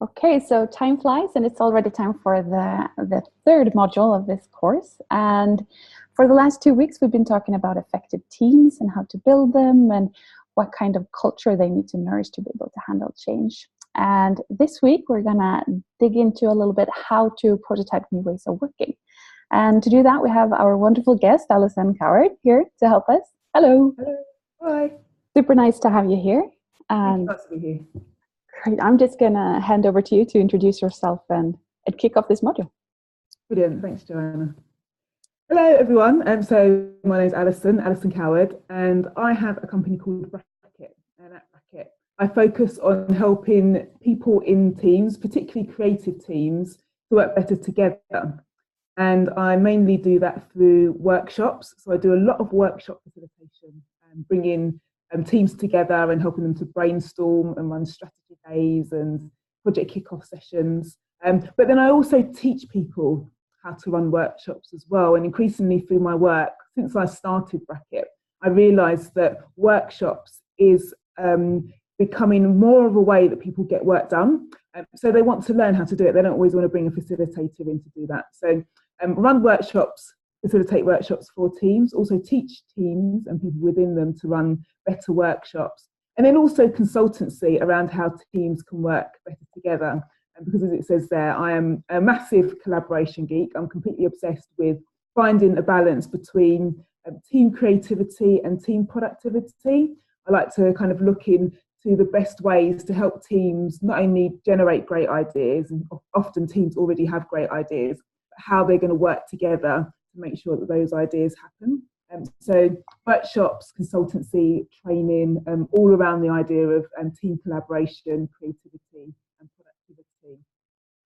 Okay, so time flies and it's already time for the third module of this course. And for the last 2 weeks, we've been talking about effective teams and how to build them and what kind of culture they need to nourish to be able to handle change. And this week, we're going to dig into a little bit how to prototype new ways of working. And to do that, we have our wonderful guest, Alison Coward, here to help us. Hello. Hello. Hi. Super nice to have you here. Thank you for being here. Great. I'm just going to hand over to you to introduce yourself and kick off this module. Brilliant. Thanks, Joanna. Hello, everyone. So my name is Alison Coward, and I have a company called Bracket. And at Bracket, I focus on helping people in teams, particularly creative teams, to work better together. And I mainly do that through workshops. So I do a lot of workshop facilitation and bringing teams together and helping them to brainstorm and run strategy days and project kickoff sessions. But then I also teach people how to run workshops as well. And increasingly through my work, since I started Bracket, I realised that workshops is becoming more of a way that people get work done. So they want to learn how to do it. They don't always want to bring a facilitator in to do that. So run workshops, facilitate workshops for teams, also teach teams and people within them to run better workshops. And then also consultancy around how teams can work better together. And because as it says there, I am a massive collaboration geek. I'm completely obsessed with finding a balance between team creativity and team productivity. I like to kind of look into the best ways to help teams not only generate great ideas, and often teams already have great ideas, but how they're going to work together to make sure that those ideas happen. So workshops, consultancy, training, all around the idea of team collaboration, creativity and productivity.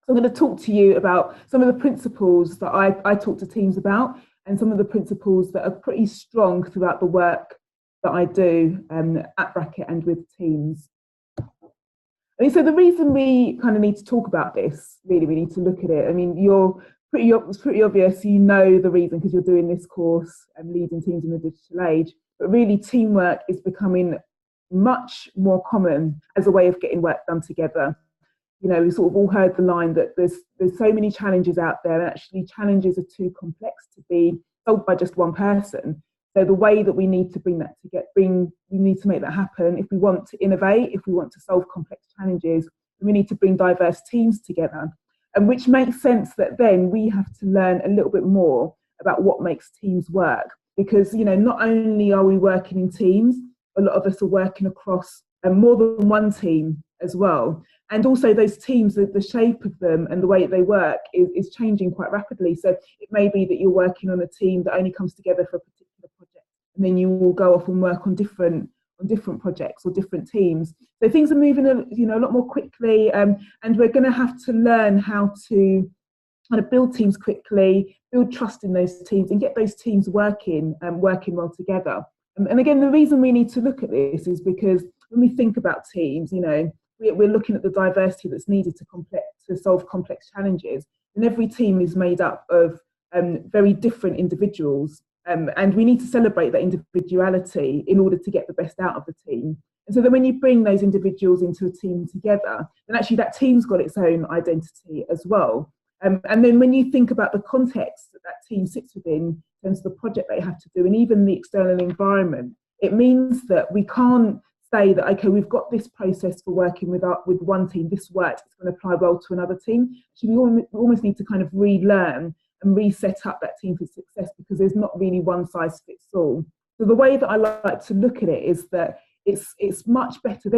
So I'm going to talk to you about some of the principles that I talk to teams about and some of the principles that are pretty strong throughout the work that I do at Bracket and with teams. I mean, so the reason we kind of need to talk about this, really, we need to look at it. I mean, it's pretty obvious, you know the reason because you're doing this course and leading teams in the digital age, but really teamwork is becoming much more common as a way of getting work done together. You know, we sort of all heard the line that there's so many challenges out there, and actually challenges are too complex to be solved by just one person. So the way that we need to bring that together, we need to make that happen. If we want to innovate, if we want to solve complex challenges, we need to bring diverse teams together. And which makes sense that then we have to learn a little bit more about what makes teams work. Because, you know, not only are we working in teams, a lot of us are working across more than one team as well. And also those teams, the shape of them and the way they work is changing quite rapidly. So it may be that you're working on a team that only comes together for a particular project, and then you will go off and work on different projects or different teams. So things are moving a lot more quickly, and we're going to have to learn how to kind of build teams quickly, build trust in those teams and get those teams working well together. And again, the reason we need to look at this is because when we think about teams, you know, we're looking at the diversity that's needed to solve complex challenges. And every team is made up of very different individuals. And we need to celebrate that individuality in order to get the best out of the team. And so then when you bring those individuals into a team together, then actually that team's got its own identity as well. And then when you think about the context that team sits within, in terms of the project they have to do, and even the external environment, it means that we can't say that, okay, we've got this process for working with one team, this works, it's going to apply well to another team. Actually, we almost need to kind of relearn and reset up that team for success, because there's not really one size fits all. So the way that I like to look at it is that it's much better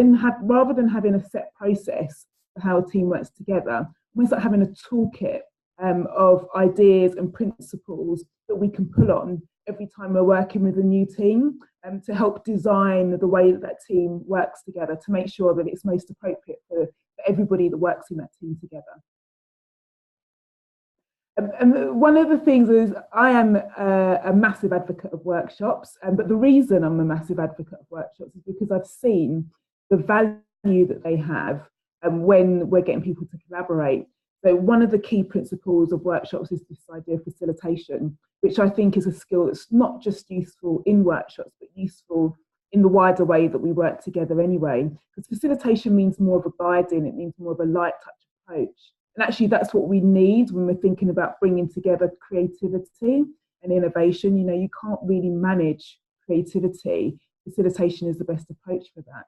rather than having a set process for how a team works together, almost like having a toolkit of ideas and principles that we can pull on every time we're working with a new team, to help design the way that team works together, to make sure that it's most appropriate for everybody that works in that team together. And one of the things is I am a massive advocate of workshops, but the reason I'm a massive advocate of workshops is because I've seen the value that they have when we're getting people to collaborate. So one of the key principles of workshops is this idea of facilitation, which I think is a skill that's not just useful in workshops, but useful in the wider way that we work together anyway. Because facilitation means more of a guiding, it means more of a light touch approach. And actually that's what we need when we're thinking about bringing together creativity and innovation. You know, you can't really manage creativity. Facilitation is the best approach for that.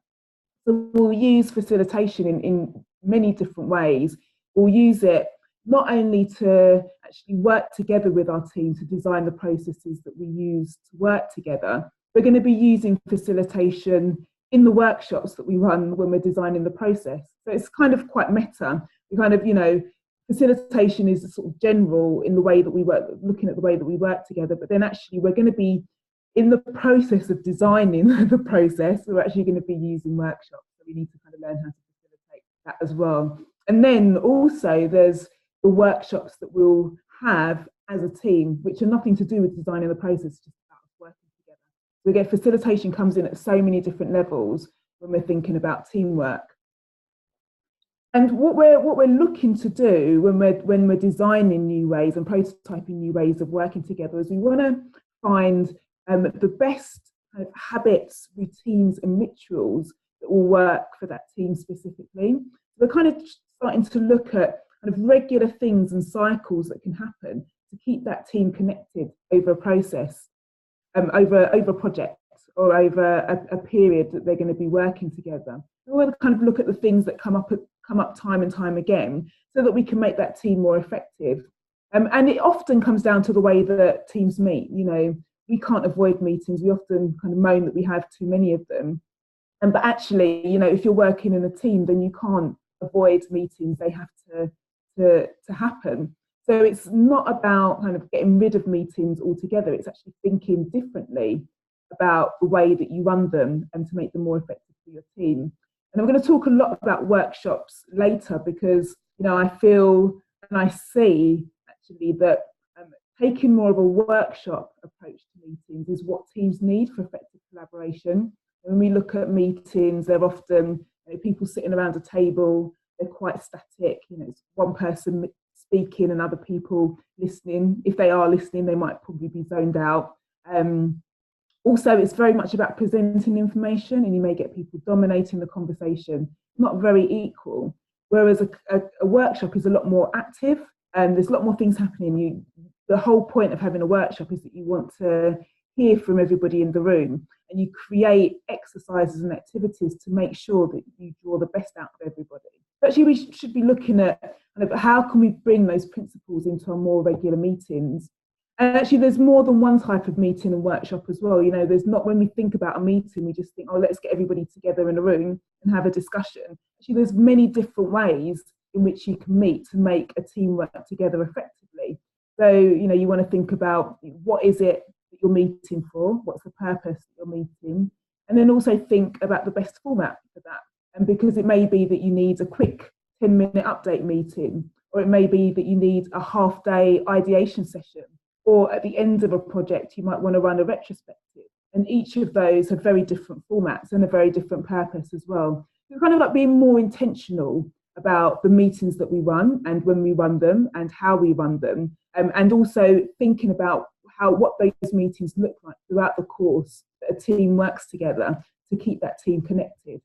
So we'll use facilitation in many different ways. We'll use it not only to actually work together with our team to design the processes that we use to work together. We're going to be using facilitation in the workshops that we run when we're designing the process. So it's kind of quite meta. We kind of, you know, facilitation is sort of general in the way that we work, looking at the way that we work together, but then actually we're going to be in the process of designing the process, we're actually going to be using workshops. So we need to kind of learn how to facilitate that as well. And then also there's the workshops that we'll have as a team, which are nothing to do with designing the process, just about working together. So again, facilitation comes in at so many different levels when we're thinking about teamwork. And what we're looking to do when we're designing new ways and prototyping new ways of working together is we want to find the best kind of habits, routines and rituals that will work for that team specifically. We're kind of starting to look at kind of regular things and cycles that can happen to keep that team connected over a process, over a project or over a period that they're going to be working together. We want to kind of look at the things that come up time and time again so that we can make that team more effective. And it often comes down to the way that teams meet. You know, we can't avoid meetings. We often kind of moan that we have too many of them. But actually, you know, if you're working in a team, then you can't avoid meetings. They have to happen. So it's not about kind of getting rid of meetings altogether. It's actually thinking differently about the way that you run them and to make them more effective for your team. And I'm going to talk a lot about workshops later because, you know, I feel and I see actually that taking more of a workshop approach to meetings is what teams need for effective collaboration. When we look at meetings, they're often people sitting around a table, they're quite static, you know, it's one person speaking and other people listening. If they are listening, they might probably be zoned out. Also, it's very much about presenting information and you may get people dominating the conversation, not very equal. Whereas a workshop is a lot more active and there's a lot more things happening. The whole point of having a workshop is that you want to hear from everybody in the room and you create exercises and activities to make sure that you draw the best out of everybody. But actually, we should be looking at kind of how can we bring those principles into our more regular meetings. And actually, there's more than one type of meeting and workshop as well. You know, there's not, when we think about a meeting, we just think, oh, let's get everybody together in a room and have a discussion. Actually, there's many different ways in which you can meet to make a team work together effectively. So, you know, you want to think about what is it that you're meeting for? What's the purpose that you're meeting? And then also think about the best format for that. And because it may be that you need a quick 10-minute update meeting, or it may be that you need a half-day ideation session, or at the end of a project, you might want to run a retrospective. And each of those have very different formats and a very different purpose as well. It's kind of like being more intentional about the meetings that we run and when we run them and how we run them. And also thinking about what those meetings look like throughout the course that a team works together to keep that team connected.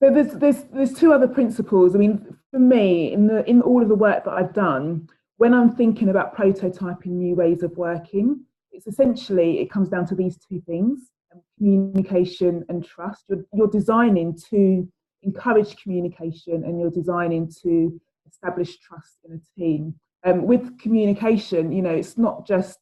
So there's two other principles. I mean, for me, in all of the work that I've done, when I'm thinking about prototyping new ways of working, it's essentially, it comes down to these two things, communication and trust. You're designing to encourage communication and you're designing to establish trust in a team. With communication, you know, it's not just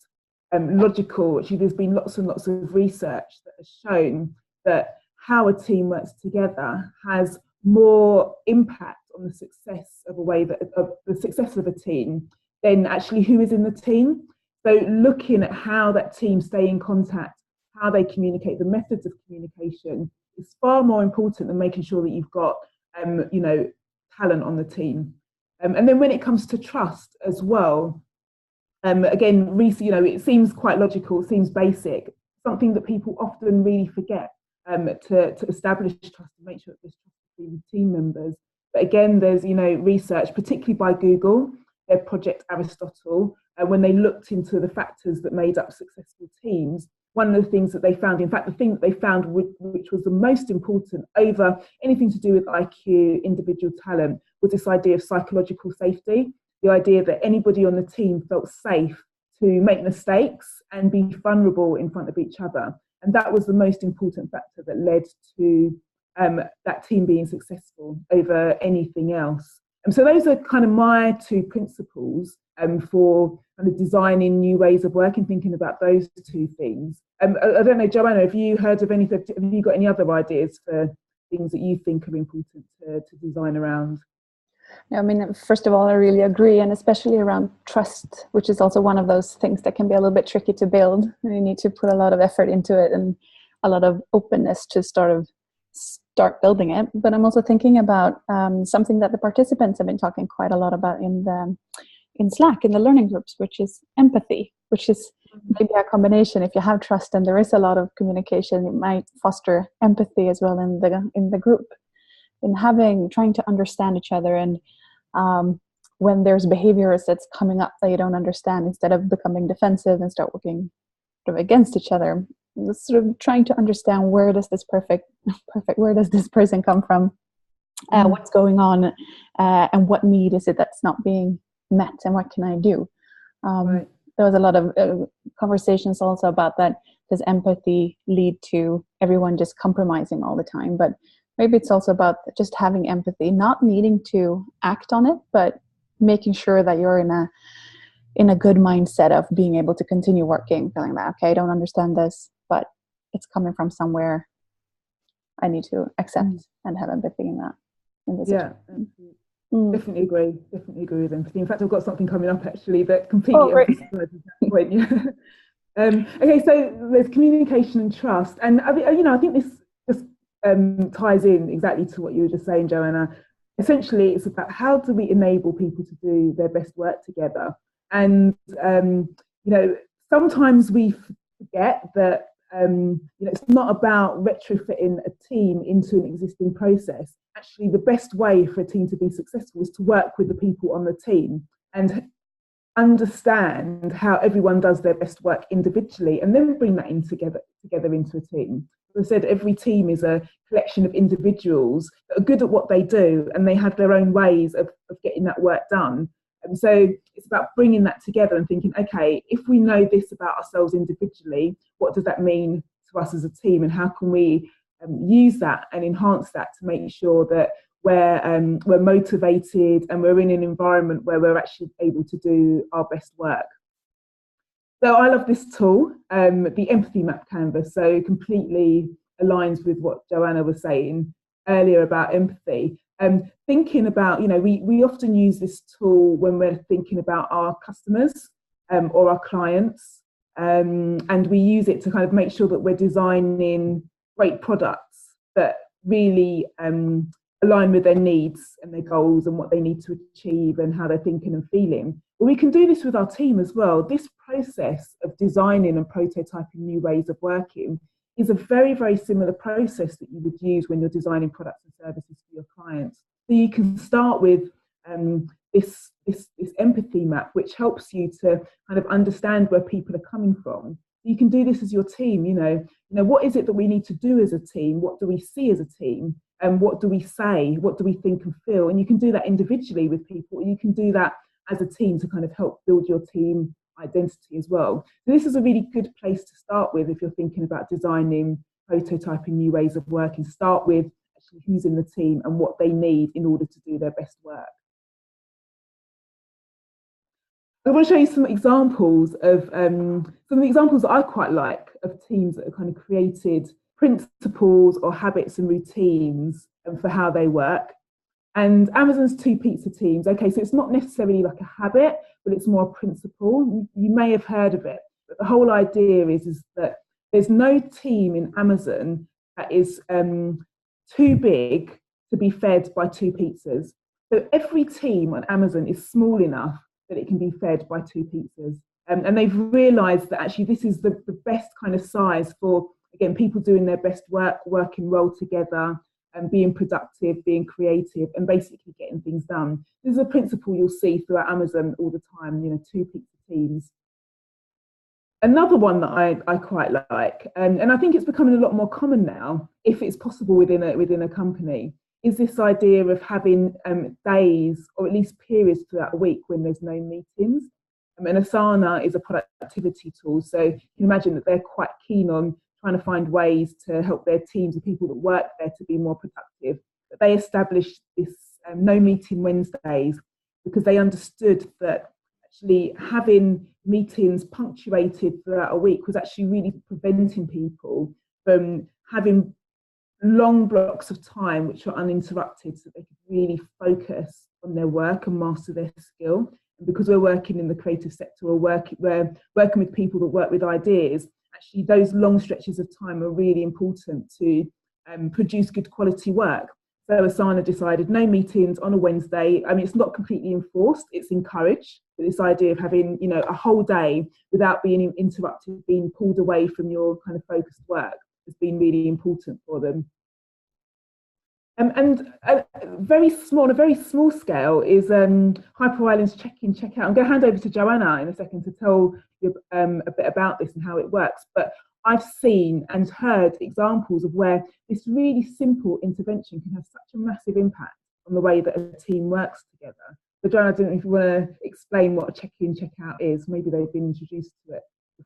logical. Actually, there's been lots and lots of research that has shown that how a team works together has more impact on the success of the success of a team than actually who is in the team. So looking at how that team stay in contact, how they communicate, the methods of communication is far more important than making sure that you've got you know, talent on the team. And then when it comes to trust as well, again, you know, it seems quite logical, it seems basic, something that people often really forget to establish trust and make sure that there's trust between team members. But again, there's, you know, research, particularly by Google, their Project Aristotle, when they looked into the factors that made up successful teams, one of the things that they found, in fact, the thing that they found which was the most important over anything to do with IQ, individual talent, was this idea of psychological safety, the idea that anybody on the team felt safe to make mistakes and be vulnerable in front of each other. And that was the most important factor that led to that team being successful over anything else. And so those are kind of my two principles for kind of designing new ways of working, thinking about those two things. I don't know, Joanna, have you heard of anything? Have you got any other ideas for things that you think are important to design around? I mean, first of all, I really agree, and especially around trust, which is also one of those things that can be a little bit tricky to build. And you need to put a lot of effort into it and a lot of openness to start building it. But I'm also thinking about something that the participants have been talking quite a lot about in Slack, in the learning groups, which is empathy, which is maybe a combination. If you have trust and there is a lot of communication, it might foster empathy as well in the group. In trying to understand each other, and when there's behaviors that's coming up that you don't understand, instead of becoming defensive and start working sort of against each other, sort of trying to understand where does this where does this person come from, what's going on, and what need is it that's not being met, and what can I do? Right. There was a lot of conversations also about that. Does empathy lead to everyone just compromising all the time? But maybe it's also about just having empathy, not needing to act on it, but making sure that you're in a good mindset of being able to continue working, feeling that, okay, I don't understand this, but it's coming from somewhere. I need to accept and have empathy in that. In this situation. Definitely agree with empathy. In fact, I've got something coming up actually that completely emphasizes that point. Okay, so there's communication and trust, and I think this just ties in exactly to what you were just saying, Joanna. Essentially, it's about how do we enable people to do their best work together. And sometimes we forget that it's not about retrofitting a team into an existing process. Actually, the best way for a team to be successful is to work with the people on the team and understand how everyone does their best work individually, and then bring that together into a team. As I said, every team is a collection of individuals that are good at what they do, and they have their own ways of getting that work done. And so it's about bringing that together and thinking, okay, if we know this about ourselves individually, what does that mean to us as a team, and how can we use that and enhance that to make sure that we're motivated and we're in an environment where we're actually able to do our best work. So I love this tool, the Empathy Map Canvas, so completely aligns with what Joanna was saying earlier about empathy. Thinking about, we often use this tool when we're thinking about our customers or our clients, and we use it to kind of make sure that we're designing great products that really align with their needs and their goals and what they need to achieve and how they're thinking and feeling. But we can do this with our team as well. This process of designing and prototyping new ways of working is a very, very similar process that you would use when you're designing products and services for your clients. So you can start with this empathy map, which helps you to kind of understand where people are coming from. You can do this as your team. What is it that we need to do as a team? What do we see as a team? And what do we say? What do we think and feel? And you can do that individually with people, or you can do that as a team to kind of help build your team identity as well. So this is a really good place to start with if you're thinking about designing, prototyping new ways of working. Start with actually who's in the team and what they need in order to do their best work. I want to show you some examples that I quite like of teams that have kind of created principles or habits and routines for how they work. And Amazon's 2 pizza teams. Okay, so it's not necessarily like a habit, but it's more a principle. You may have heard of it, but the whole idea is that there's no team in Amazon that is too big to be fed by 2 pizzas. So every team on Amazon is small enough that it can be fed by 2 pizzas. And they've realised that actually this is the best kind of size for, again, people doing their best work, working well together, and being productive, being creative, and basically getting things done. This is a principle you'll see throughout Amazon all the time, 2 pizza teams. Another one that I quite like, and I think it's becoming a lot more common now, if it's possible within a company, is this idea of having days or at least periods throughout a week when there's no meetings. And Asana is a productivity tool, so you can imagine that they're quite keen on trying to find ways to help their teams and people that work there to be more productive. But they established this no meeting Wednesdays because they understood that actually having meetings punctuated throughout a week was actually really preventing people from having long blocks of time which are uninterrupted, so they could really focus on their work and master their skill. And because we're working in the creative sector, we're working with people that work with ideas, actually those long stretches of time are really important to produce good quality work. So Asana decided no meetings on a Wednesday. I mean, it's not completely enforced, it's encouraged. But this idea of having, you know, a whole day without being interrupted, being pulled away from your kind of focused work has been really important for them. And a very small scale is Hyper Island's check-in, check-out. I'm going to hand over to Joanna in a second to tell you a bit about this and how it works. But I've seen and heard examples of where this really simple intervention can have such a massive impact on the way that a team works together. So Joanna, I don't know if you want to explain what a check-in, check-out is. Maybe they've been introduced to it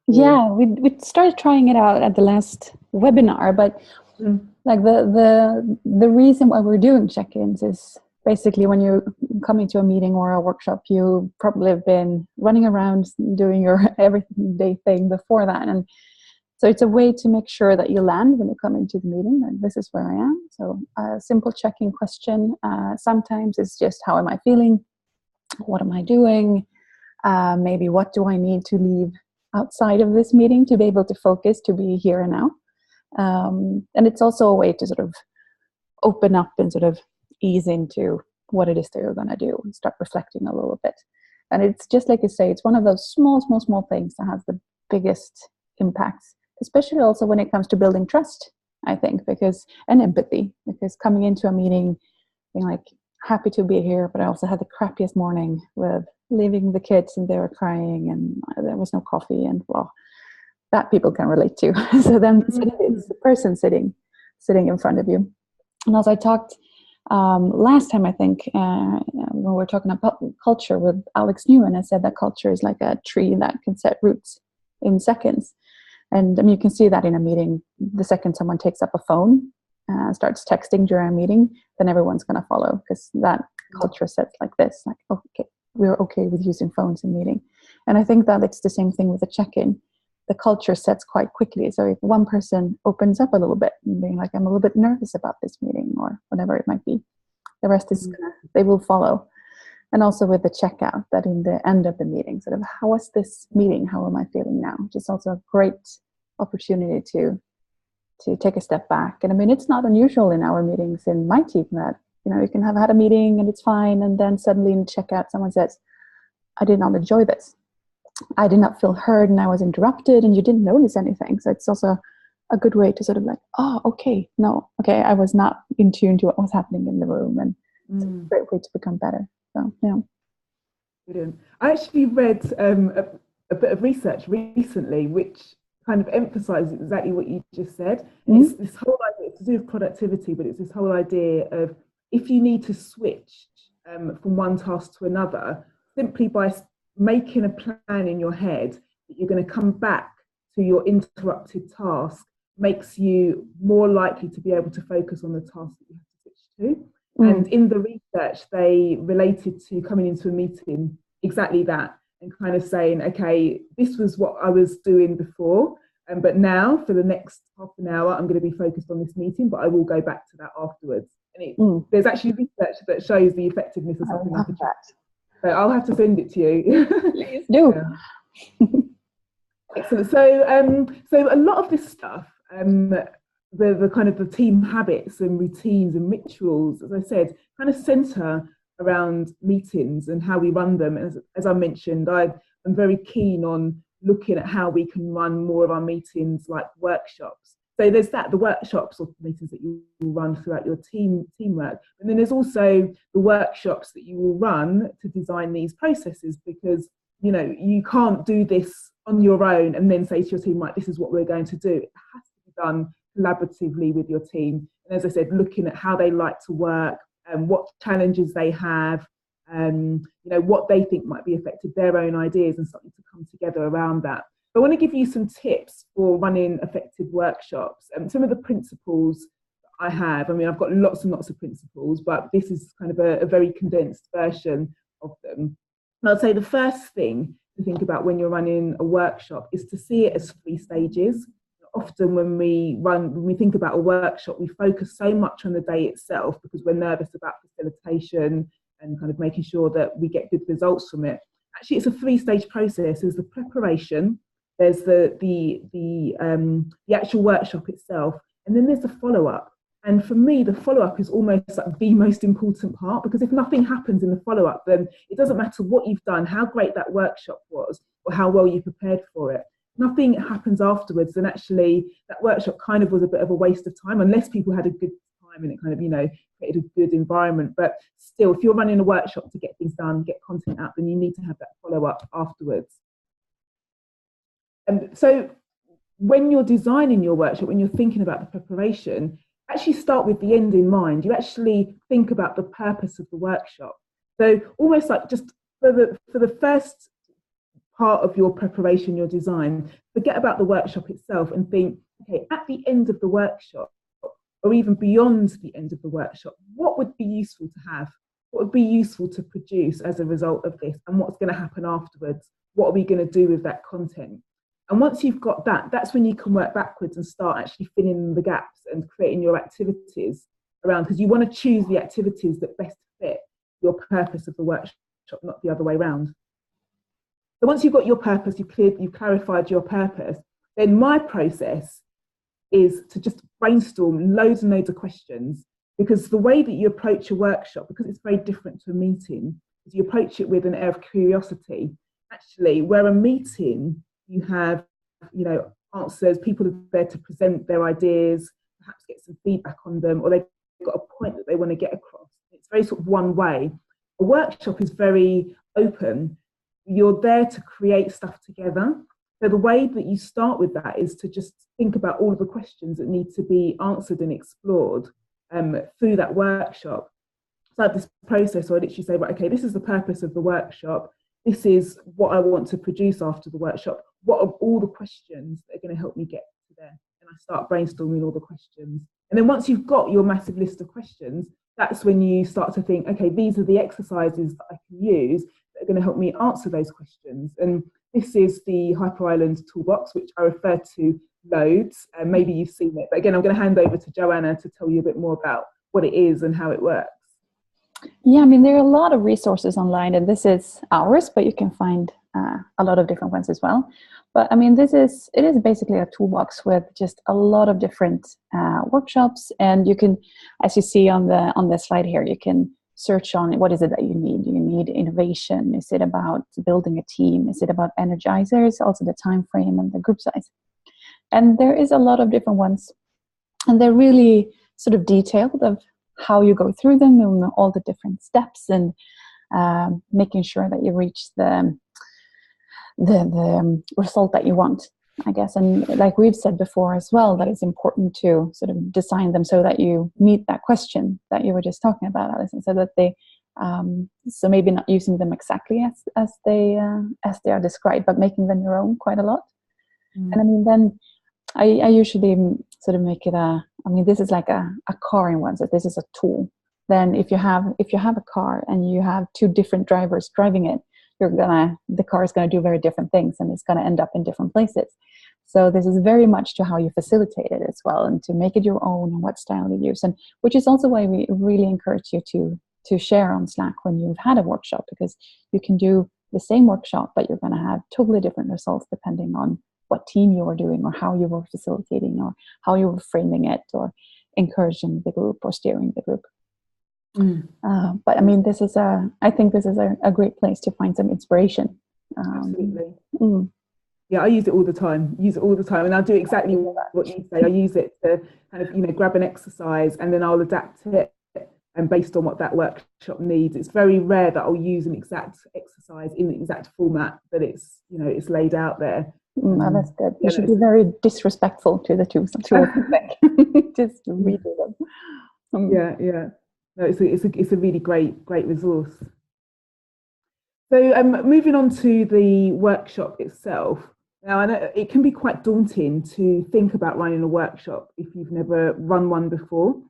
before. Yeah, we started trying it out at the last webinar, but like the reason why we're doing check-ins is basically when you come into a meeting or a workshop, you probably have been running around doing your everyday thing before that, and so it's a way to make sure that you land when you come into the meeting, and this is where I am. So a simple check-in question. Sometimes it's just, how am I feeling? What am I doing? Maybe what do I need to leave outside of this meeting to be able to focus, to be here and now? And it's also a way to sort of open up and sort of ease into what it is that you're going to do and start reflecting a little bit. And it's just like you say, it's one of those small things that has the biggest impacts, especially also when it comes to building trust, I think, and empathy, because coming into a meeting being like, happy to be here, but I also had the crappiest morning with leaving the kids and they were crying and there was no coffee, and well, that people can relate to. So then it's the person sitting in front of you. And as I talked last time, I think, when we were talking about culture with Alex Newman, I said that culture is like a tree that can set roots in seconds. And I mean, you can see that in a meeting. The second someone takes up a phone, starts texting during a meeting, then everyone's going to follow, because that culture sets like this, like, okay, we're okay with using phones in meeting. And I think that it's the same thing with a check-in. The culture sets quite quickly. So if one person opens up a little bit and being like, I'm a little bit nervous about this meeting, or whatever it might be, the rest is they will follow. And also with the checkout, that in the end of the meeting, sort of, how was this meeting? How am I feeling now? Which is also a great opportunity to take a step back. And I mean, it's not unusual in our meetings in my team that, you know, you can have had a meeting and it's fine, and then suddenly in checkout someone says, I did not enjoy this. I did not feel heard and I was interrupted and you didn't notice anything. So it's also a good way to sort of like, oh, okay, I was not in tune to what was happening in the room, and it's a great way to become better. So, yeah. Brilliant. I actually read a bit of research recently which kind of emphasizes exactly what you just said. It's this whole idea, it's to do with productivity, but it's this whole idea of, if you need to switch from one task to another, simply by making a plan in your head that you're going to come back to your interrupted task makes you more likely to be able to focus on the task that you have to switch to. And in the research, they related to coming into a meeting exactly that, and kind of saying, okay, this was what I was doing before, but now for the next half an hour, I'm going to be focused on this meeting, but I will go back to that afterwards. And there's actually research that shows the effectiveness of something like that. So I'll have to send it to you. Please do. Excellent. So a lot of this stuff, the kind of the team habits and routines and rituals, as I said, kind of center around meetings and how we run them. As I mentioned, I'm very keen on looking at how we can run more of our meetings like workshops. So there's the workshops or meetings that you will run throughout your teamwork. And then there's also the workshops that you will run to design these processes, because, you know, you can't do this on your own and then say to your team, right, this is what we're going to do. It has to be done collaboratively with your team. And as I said, looking at how they like to work and what challenges they have, what they think might be affected, their own ideas, and something to come together around that. I want to give you some tips for running effective workshops and some of the principles I have. I mean, I've got lots and lots of principles, but this is kind of a very condensed version of them. And I'd say the first thing to think about when you're running a workshop is to see it as 3 stages. Often when we think about a workshop, we focus so much on the day itself because we're nervous about facilitation and kind of making sure that we get good results from it. Actually, it's a 3-stage process. There's the preparation, there's the actual workshop itself, and then there's the follow-up. And for me, the follow-up is almost like the most important part, because if nothing happens in the follow-up, then it doesn't matter what you've done, how great that workshop was, or how well you prepared for it. Nothing happens afterwards, and actually that workshop kind of was a bit of a waste of time, unless people had a good time and it kind of, created a good environment. But still, if you're running a workshop to get things done, get content out, then you need to have that follow-up afterwards. And so when you're designing your workshop, when you're thinking about the preparation, actually start with the end in mind. You actually think about the purpose of the workshop. So almost like just for the first part of your preparation, your design, forget about the workshop itself and think, okay, at the end of the workshop, or even beyond the end of the workshop, what would be useful to have? What would be useful to produce as a result of this? And what's going to happen afterwards? What are we going to do with that content? And once you've got that, that's when you can work backwards and start actually filling in the gaps and creating your activities around, because you want to choose the activities that best fit your purpose of the workshop, not the other way around. So once you've got your purpose, you've clarified your purpose, then my process is to just brainstorm loads and loads of questions, because the way that you approach a workshop, because it's very different to a meeting, is you approach it with an air of curiosity. Actually, where a meeting, you have, answers, people are there to present their ideas, perhaps get some feedback on them, or they've got a point that they want to get across. It's very sort of one way. A workshop is very open. You're there to create stuff together. So the way that you start with that is to just think about all of the questions that need to be answered and explored through that workshop. So I have this process where I literally say, right, okay, this is the purpose of the workshop. This is what I want to produce after the workshop. What are all the questions that are going to help me get to there? And I start brainstorming all the questions. And then once you've got your massive list of questions, that's when you start to think, okay, these are the exercises that I can use that are going to help me answer those questions. And this is the Hyper Island toolbox, which I refer to loads, and maybe you've seen it. But again, I'm going to hand over to Joanna to tell you a bit more about what it is and how it works. Yeah, I mean, there are a lot of resources online, and this is ours, but you can find a lot of different ones as well. But I mean, it is basically a toolbox with just a lot of different workshops, and you can, as you see on the slide here, you can search on what is it that you need. You need innovation. Is it about building a team? Is it about energizers? Also the time frame and the group size. And there is a lot of different ones, and they're really sort of detailed of how you go through them and all the different steps, and making sure that you reach the result that you want, I guess. And like we've said before as well, that it's important to sort of design them so that you meet that question that you were just talking about, Alison, so that they so maybe not using them exactly as they are described, but making them your own quite a lot. And I mean, then I usually sort of make it this is like a car in one sense. This is a tool. Then if you have a car and you have 2 different drivers driving it, the car is gonna do very different things, and it's gonna end up in different places. So this is very much to how you facilitate it as well, and to make it your own and what style you use. And which is also why we really encourage you to share on Slack when you've had a workshop, because you can do the same workshop, but you're gonna have totally different results depending on what team you were doing, or how you were facilitating, or how you were framing it, or encouraging the group, or steering the group. But I mean, I think this is a great place to find some inspiration. Absolutely. Yeah, I use it all the time. And I'll do exactly what you say. I use it to kind of, grab an exercise, and then I'll adapt it and based on what that workshop needs. It's very rare that I'll use an exact exercise in the exact format that it's laid out there. That's good. You Yeah, should be very disrespectful to the tools and tech. Just redo them. yeah. No, it's a really great resource. So moving on to the workshop itself. Now, I know it can be quite daunting to think about running a workshop if you've never run one before.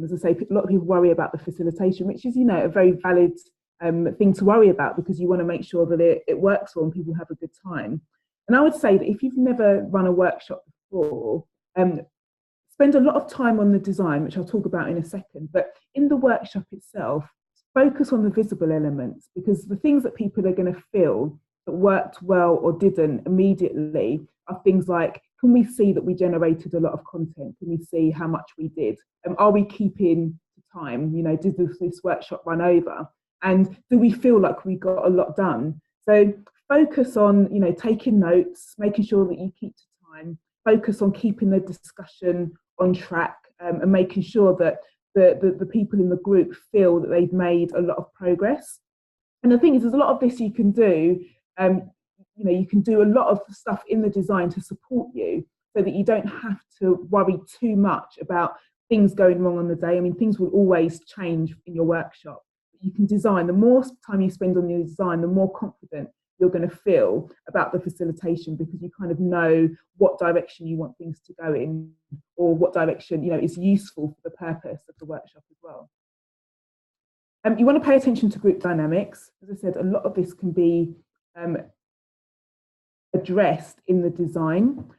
As I say, a lot of people worry about the facilitation, which is, a very valid thing to worry about, because you want to make sure that it works well and people have a good time. And I would say that if you've never run a workshop before, spend a lot of time on the design, which I'll talk about in a second, but in the workshop itself, focus on the visible elements, because the things that people are going to feel that worked well or didn't immediately are things like, can we see that we generated a lot of content? Can we see how much we did? Are we keeping time? Did this workshop run over? And do we feel like we got a lot done? So focus on, taking notes, making sure that you keep to time, focus on keeping the discussion on track, and making sure that the people in the group feel that they've made a lot of progress. And the thing is, there's a lot of this you can do. You can do a lot of stuff in the design to support you, so that you don't have to worry too much about things going wrong on the day. I mean, things will always change in your workshop. You can design. The more time you spend on your design, the more confident you're going to feel about the facilitation, because you kind of know what direction you want things to go in, or what direction is useful for the purpose of the workshop as well. You want to pay attention to group dynamics. As I said, a lot of this can be addressed in the design.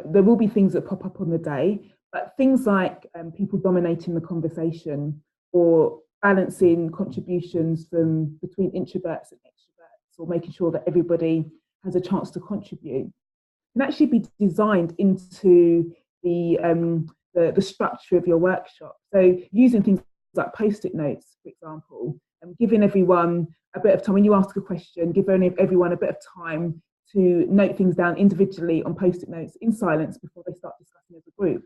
There will be things that pop up on the day, but things like people dominating the conversation, or balancing contributions between introverts and extroverts, or making sure that everybody has a chance to contribute, can actually be designed into the structure of your workshop. So using things like post-it notes, for example, and giving everyone a bit of time. When you ask a question, give everyone a bit of time to note things down individually on post-it notes in silence before they start discussing as a group,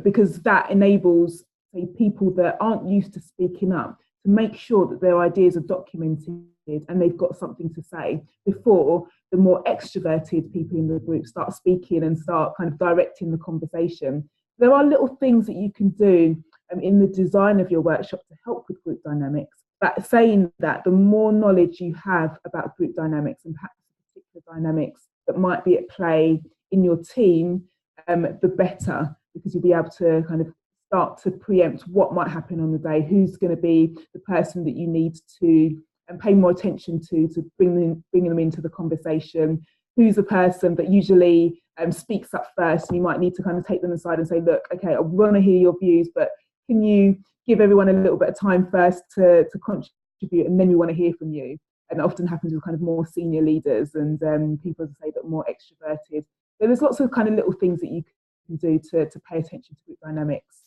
because that enables, say, people that aren't used to speaking up to make sure that their ideas are documented and they've got something to say before the more extroverted people in the group start speaking and start kind of directing the conversation. There are little things that you can do in the design of your workshop to help with group dynamics. But saying that, the more knowledge you have about group dynamics, and perhaps particular dynamics that might be at play in your team, the better, because you'll be able to kind of start to preempt what might happen on the day, who's going to be the person that you need to pay more attention to bring them into the conversation, who's the person that usually speaks up first, and you might need to kind of take them aside and say, look, okay, I want to hear your views, but can you give everyone a little bit of time first to contribute, and then we want to hear from you. And that often happens with kind of more senior leaders and people, as I say, that are more extroverted. So there's lots of kind of little things that you can do to pay attention to group dynamics.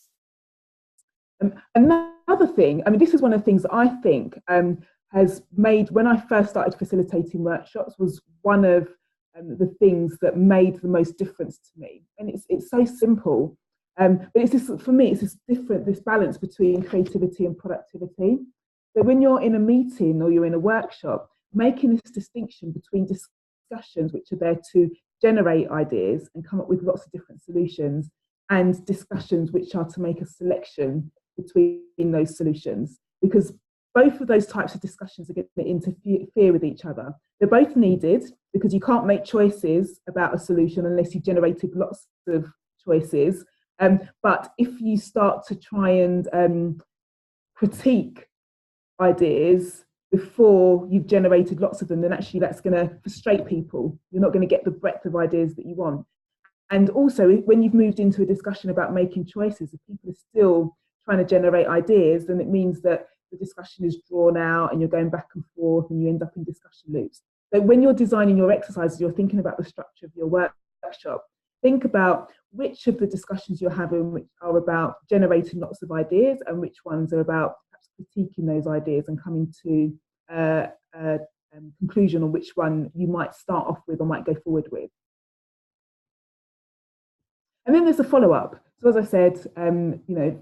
Another thing, I mean, this is one of the things that I think has made, when I first started facilitating workshops, was one of the things that made the most difference to me. And it's so simple, but it's this, for me, it's this balance between creativity and productivity. So when you're in a meeting or you're in a workshop, making this distinction between discussions, which are there to generate ideas and come up with lots of different solutions, and discussions which are to make a selection between those solutions, because both of those types of discussions are going to interfere with each other. They're both needed, because you can't make choices about a solution unless you've generated lots of choices. But if you start to try and critique ideas before you've generated lots of them, then actually that's going to frustrate people. You're not going to get the breadth of ideas that you want. And also, when you've moved into a discussion about making choices, if people are still trying to generate ideas, then it means that the discussion is drawn out and you're going back and forth and you end up in discussion loops. So when you're designing your exercises, you're thinking about the structure of your workshop. Think about which of the discussions you're having which are about generating lots of ideas, and which ones are about perhaps critiquing those ideas and coming to a conclusion on which one you might start off with or might go forward with. And then there's a follow-up. So as I said,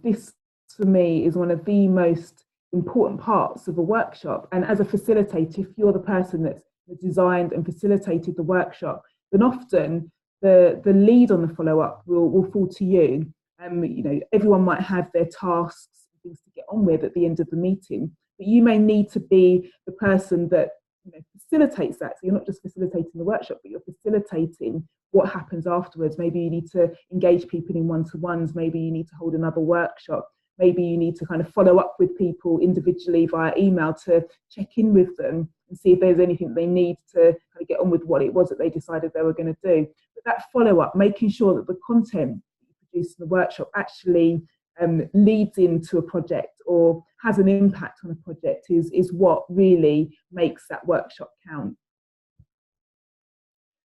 this for me is one of the most important parts of a workshop. And as a facilitator, if you're the person that's designed and facilitated the workshop, then often the lead on the follow-up will fall to you. You know, everyone might have their tasks and things to get on with at the end of the meeting, but you may need to be the person that, you know, facilitates that. So you're not just facilitating the workshop, but you're facilitating what happens afterwards. Maybe you need to engage people in one-to-ones. Maybe you need to hold another workshop. Maybe you need to kind of follow up with people individually via email to check in with them and see if there's anything they need to kind of get on with what it was that they decided they were going to do. But that follow-up, making sure that the content that you produce in the workshop actually leads into a project or has an impact on a project is what really makes that workshop count.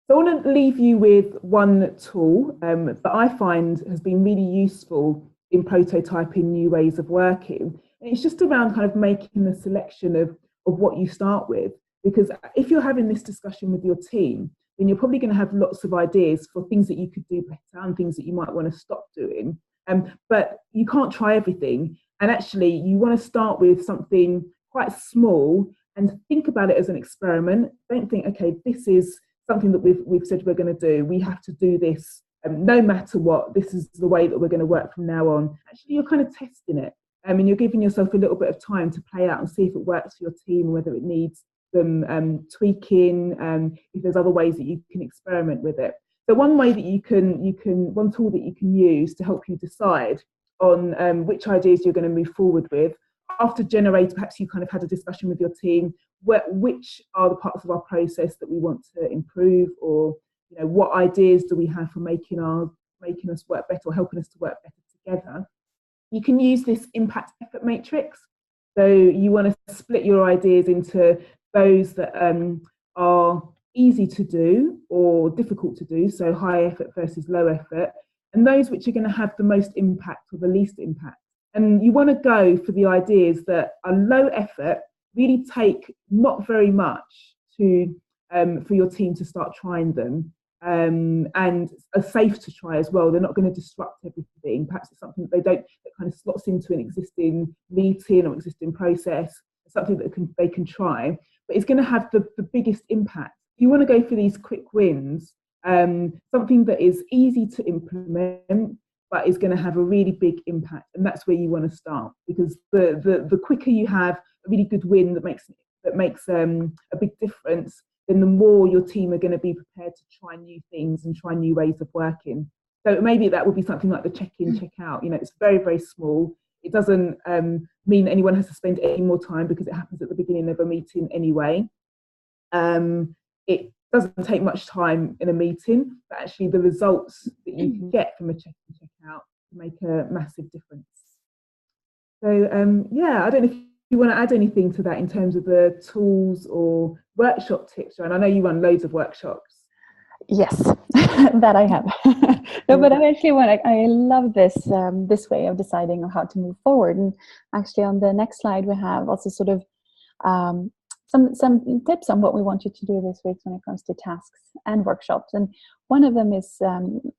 So I want to leave you with one tool that I find has been really useful in prototyping new ways of working. And it's just around kind of making the selection of what you start with. Because if you're having this discussion with your team, then you're probably going to have lots of ideas for things that you could do better and things that you might want to stop doing. But you can't try everything. And actually, you want to start with something quite small and think about it as an experiment. Don't think, okay, this is something that we've said we're going to do. We have to do this no matter what. This is the way that we're going to work from now on. Actually, you're kind of testing it. And you're giving yourself a little bit of time to play out and see if it works for your team, whether it needs some tweaking, if there's other ways that you can experiment with it. So one way that one tool that you can use to help you decide on which ideas you're going to move forward with, after generate, perhaps you kind of had a discussion with your team, which are the parts of our process that we want to improve, or, you know, what ideas do we have for making us work better or helping us to work better together. You can use this impact effort matrix. So you want to split your ideas into those that are easy to do or difficult to do, so high effort versus low effort, and those which are going to have the most impact or the least impact. And you want to go for the ideas that are low effort, really take not very much to for your team to start trying them, and are safe to try as well. They're not going to disrupt everything. Perhaps it's something that that kind of slots into an existing meeting or existing process, something that they can try, but it's going to have the biggest impact. You want to go for these quick wins, something that is easy to implement, but is going to have a really big impact. And that's where you want to start, because the quicker you have a really good win that makes a big difference, then the more your team are going to be prepared to try new things and try new ways of working. So maybe that would be something like the check-in, check-out. You know, it's very, very small. It doesn't mean anyone has to spend any more time because it happens at the beginning of a meeting anyway. It doesn't take much time in a meeting, but actually the results that you can get from a check-in, check-out make a massive difference. So yeah, I don't know if you want to add anything to that in terms of the tools or workshop tips, and I know you run loads of workshops. Yes, that I have. No, but I actually I love this this way of deciding on how to move forward. And actually, on the next slide, we have also sort of some tips on what we want you to do this week when it comes to tasks and workshops. And one of them is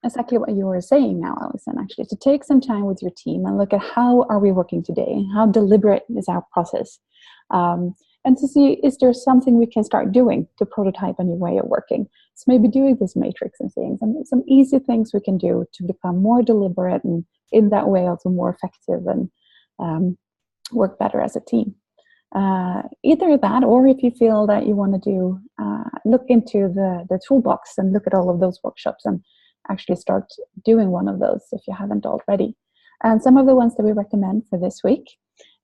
exactly what you were saying now, Alison, actually, to take some time with your team and look at how are we working today? How deliberate is our process? And to see, is there something we can start doing to prototype a new way of working? So maybe doing this matrix and seeing some easy things we can do to become more deliberate, and in that way also more effective and work better as a team. Either that, or if you feel that you want to do, look into the toolbox and look at all of those workshops and actually start doing one of those if you haven't already. And some of the ones that we recommend for this week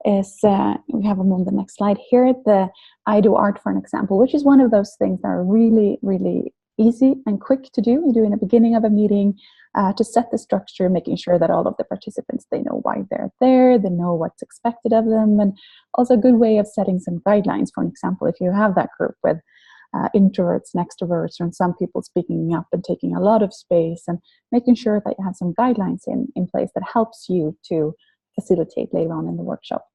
is, we have them on the next slide here, the I Do Art, for an example, which is one of those things that are really, really easy and quick to do. You do in the beginning of a meeting to set the structure, making sure that all of the participants, they know why they're there, they know what's expected of them, and also a good way of setting some guidelines. For an example, if you have that group with introverts and extroverts, and some people speaking up and taking a lot of space, and making sure that you have some guidelines in place that helps you to facilitate later on in the workshop.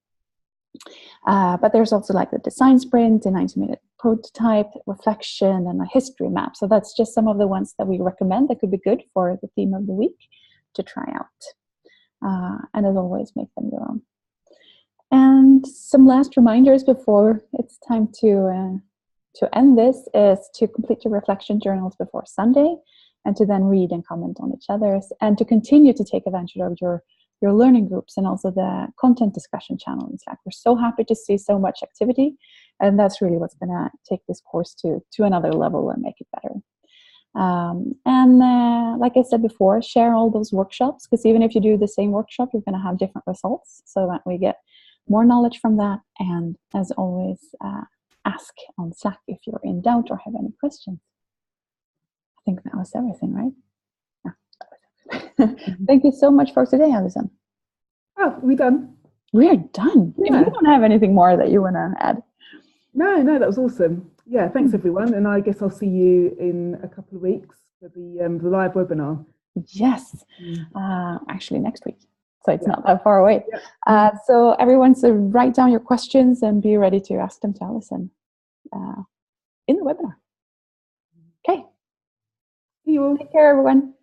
But there's also like the design sprint, the 90-minute prototype, reflection, and a history map. So that's just some of the ones that we recommend that could be good for the theme of the week to try out. And as always, make them your own. And some last reminders before it's time to to end this is to complete your reflection journals before Sunday, and to then read and comment on each other's, and to continue to take advantage of your learning groups and also the content discussion channel in Slack. We're so happy to see so much activity, and that's really what's going to take this course to another level and make it better. Like I said before, share all those workshops, because even if you do the same workshop, you're going to have different results, so that we get more knowledge from that. And as always, ask on Slack if you're in doubt or have any questions. I think that was everything, right? Yeah, that was everything. Thank you so much for today, Alison. Oh, are we done? We're done. Yeah. If you don't have anything more that you want to add. No, that was awesome. Yeah, thanks everyone, and I guess I'll see you in a couple of weeks for the live webinar. Yes, actually next week, so it's not that far away. So everyone, so write down your questions and be ready to ask them to Alison in the webinar. Okay. See you all. Take care, everyone.